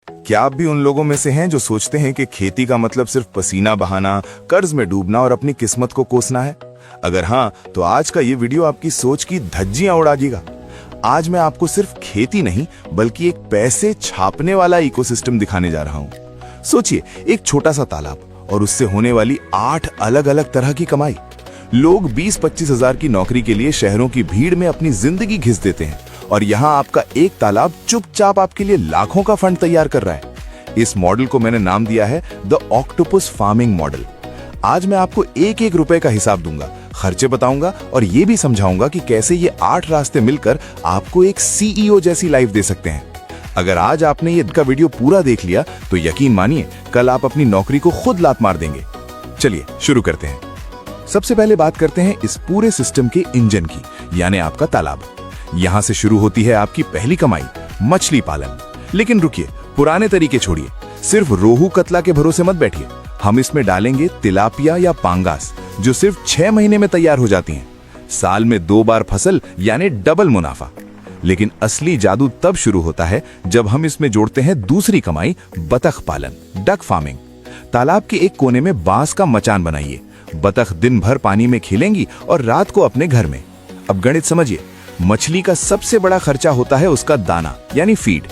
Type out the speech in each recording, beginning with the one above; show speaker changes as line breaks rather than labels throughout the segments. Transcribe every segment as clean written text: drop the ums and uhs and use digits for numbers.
क्या आप भी उन लोगों में से हैं जो सोचते हैं कि खेती का मतलब सिर्फ पसीना बहाना, कर्ज में डूबना और अपनी किस्मत को कोसना है? अगर हाँ, तो आज का ये वीडियो आपकी सोच की धज्जियां उड़ा देगा। आज मैं आपको सिर्फ खेती नहीं बल्कि एक पैसे छापने वाला इकोसिस्टम दिखाने जा रहा हूँ। सोचिए, एक छोटा सा तालाब और उससे होने वाली 8 अलग अलग तरह की कमाई। लोग 20-25 हजार की नौकरी के लिए शहरों की भीड़ में अपनी जिंदगी घिस देते हैं और यहाँ आपका एक तालाब चुपचाप आपके लिए लाखों का फंड तैयार कर रहा है। इस मॉडल को मैंने नाम दिया है द ऑक्टोपस फार्मिंग मॉडल। आज मैं आपको एक एक रुपए का हिसाब दूंगा, खर्चे बताऊंगा और ये भी समझाऊंगा कि कैसे ये 8 रास्ते मिलकर आपको एक सीईओ जैसी लाइफ दे सकते हैं। अगर आज आपने ये का वीडियो पूरा देख लिया तो यकीन मानिए कल आप अपनी नौकरी को खुद लात मार देंगे। चलिए शुरू करते हैं। सबसे पहले बात करते हैं इस पूरे सिस्टम के इंजन की, यानी आपका तालाब। यहाँ से शुरू होती है आपकी पहली कमाई, मछली पालन। लेकिन रुकिए, पुराने तरीके छोड़िए। सिर्फ रोहू कतला के भरोसे मत बैठिए। हम इसमें डालेंगे तिलापिया या पांगास, जो सिर्फ 6 महीने में तैयार हो जाती हैं। साल में 2 बार फसल, यानी डबल मुनाफा। लेकिन असली जादू तब शुरू होता है जब हम इसमें जोड़ते हैं दूसरी कमाई, बतख पालन, डक फार्मिंग। तालाब के एक कोने में बांस का मचान बनाइए। बतख दिन भर पानी में खेलेंगी और रात को अपने घर में। अब गणित समझिए, मछली का सबसे बड़ा खर्चा होता है उसका दाना यानी फीड,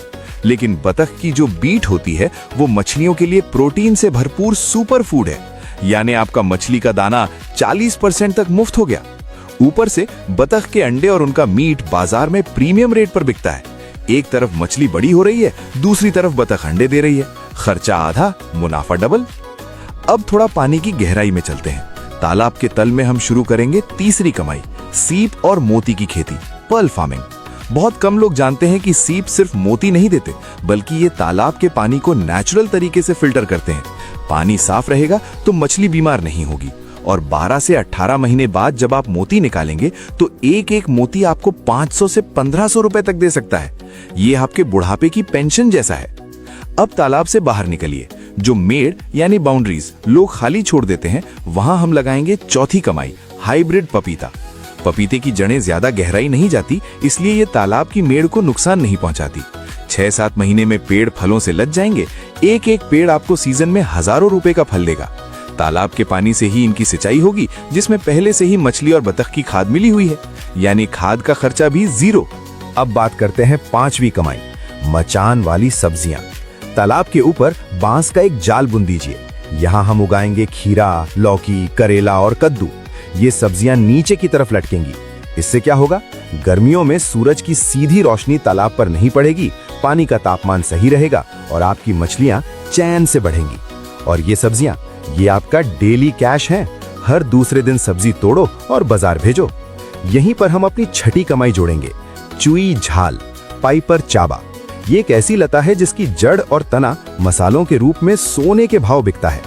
लेकिन बतख की जो बीट होती है वो मछलियों के लिए प्रोटीन से भरपूर सुपर फूड है। यानी आपका मछली का दाना 40% तक मुफ्त हो गया। ऊपर से बतख के अंडे और उनका मीट बाजार में प्रीमियम रेट पर बिकता है। एक तरफ मछली बड़ी हो रही है, दूसरी तरफ बतख अंडे दे रही है। खर्चा आधा, मुनाफा डबल। अब थोड़ा पानी की गहराई में चलते हैं। तालाब के तल में हम शुरू करेंगे तीसरी कमाई, सीप और मोती की खेती, पर्ल फार्मिंग। बहुत कम लोग जानते हैं कि सीप सिर्फ मोती नहीं देते, बल्कि ये तालाब के पानी को नेचुरल तरीके से फिल्टर करते हैं। पानी साफ रहेगा तो मछली बीमार नहीं होगी। और 12 से 18 महीने बाद जब आप मोती निकालेंगे तो एक एक मोती आपको 500 से 1500 रुपए तक दे सकता है। ये आपके बुढ़ापे की पेंशन जैसा है। अब तालाब से बाहर निकलिए। जो मेड़ यानी बाउंड्रीज लोग खाली छोड़ देते हैं, वहां हम लगाएंगे चौथी कमाई, हाइब्रिड पपीता। पपीते की जड़ें ज्यादा गहराई नहीं जाती, इसलिए ये तालाब की मेड़ को नुकसान नहीं पहुंचाती। 6-7 महीने में पेड़ फलों से लद जाएंगे। एक एक पेड़ आपको सीजन में हजारों रुपए का फल देगा। तालाब के पानी से ही इनकी सिंचाई होगी, जिसमें पहले से ही मछली और बतख की खाद मिली हुई है, यानी खाद का खर्चा भी 0। अब बात करते हैं 5वीं कमाई, मचान वाली सब्जियां। तालाब के ऊपर बांस का एक जाल बुन दीजिए। यहाँ हम उगाएंगे खीरा, लौकी, करेला और कद्दू। ये सब्जियां नीचे की तरफ लटकेंगी। इससे क्या होगा? गर्मियों में सूरज की सीधी रोशनी तालाब पर नहीं पड़ेगी, पानी का तापमान सही रहेगा और आपकी मछलियां चैन से बढ़ेंगी। और ये सब्जियां, ये आपका डेली कैश है। हर दूसरे दिन सब्जी तोड़ो और बाजार भेजो। यहीं पर हम अपनी छठी कमाई जोड़ेंगे, चुई झाल, पाइपर चाबा। ये एक ऐसी लता है जिसकी जड़ और तना मसालों के रूप में सोने के भाव बिकता है।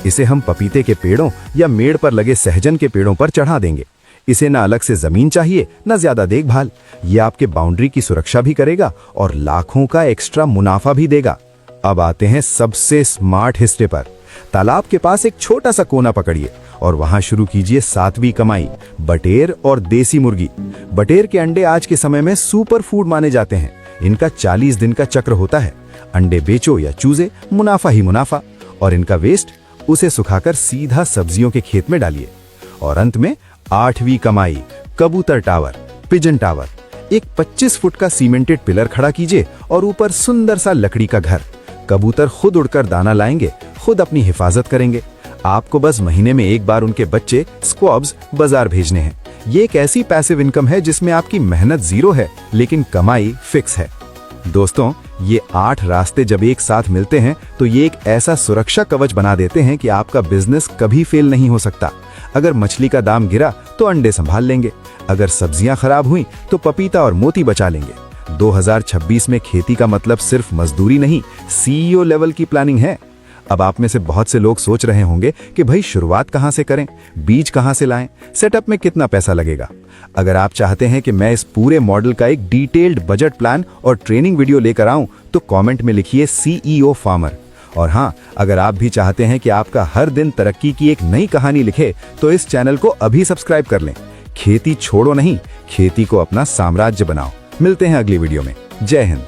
इसे हम पपीते के पेड़ों या मेड़ पर लगे सहजन के पेड़ों पर चढ़ा देंगे। इसे ना अलग से जमीन चाहिए, ना ज्यादा देखभाल। ये आपके बाउंड्री की सुरक्षा भी करेगा और लाखों का एक्स्ट्रा मुनाफा भी देगा। अब आते हैं सबसे स्मार्ट हिस्से पर। तालाब के पास एक छोटा सा कोना पकड़िए और वहां शुरू कीजिए 7वीं कमाई, बटेर और देसी मुर्गी। बटेर के अंडे आज के समय में सुपर फूड माने जाते हैं। इनका 40 दिन का चक्र होता है। अंडे बेचो या चूजे, मुनाफा ही मुनाफा। और इनका वेस्ट, उसे सुखाकर सीधा सब्जियों के खेत में डालिए। और अंत में 8वीं कमाई, कबूतर टावर, पिजन टावर। एक 25 फुट का सीमेंटेड पिलर खड़ा कीजिए और ऊपर सुंदर सा लकड़ी का घर। कबूतर खुद उड़कर दाना लाएंगे, खुद अपनी हिफाजत करेंगे। आपको बस महीने में एक बार उनके बच्चे, स्क्वॉब्स, बाजार भेजने हैं। ये एक ऐसी पैसिव इनकम है जिसमें आपकी मेहनत 0 है, लेकिन कमाई फिक्स है। दोस्तों, ये 8 रास्ते जब एक साथ मिलते हैं तो ये एक ऐसा सुरक्षा कवच बना देते हैं कि आपका बिजनेस कभी फेल नहीं हो सकता। अगर मछली का दाम गिरा तो अंडे संभाल लेंगे। अगर सब्जियां खराब हुई तो पपीता और मोती बचा लेंगे। 2026 में खेती का मतलब सिर्फ मजदूरी नहीं, सीईओ लेवल की प्लानिंग है। अब आप में से बहुत से लोग सोच रहे होंगे कि भाई शुरुआत कहां से करें, बीज कहां से लाएं, सेटअप में कितना पैसा लगेगा। अगर आप चाहते हैं कि मैं इस पूरे मॉडल का एक डिटेल्ड बजट प्लान और ट्रेनिंग वीडियो लेकर आऊं तो कमेंट में लिखिए सीईओ फार्मर। और हाँ, अगर आप भी चाहते हैं कि आपका हर दिन तरक्की की एक नई कहानी लिखे तो इस चैनल को अभी सब्सक्राइब कर लें। खेती छोड़ो नहीं, खेती को अपना साम्राज्य बनाओ। मिलते हैं अगली वीडियो में। जय हिंद।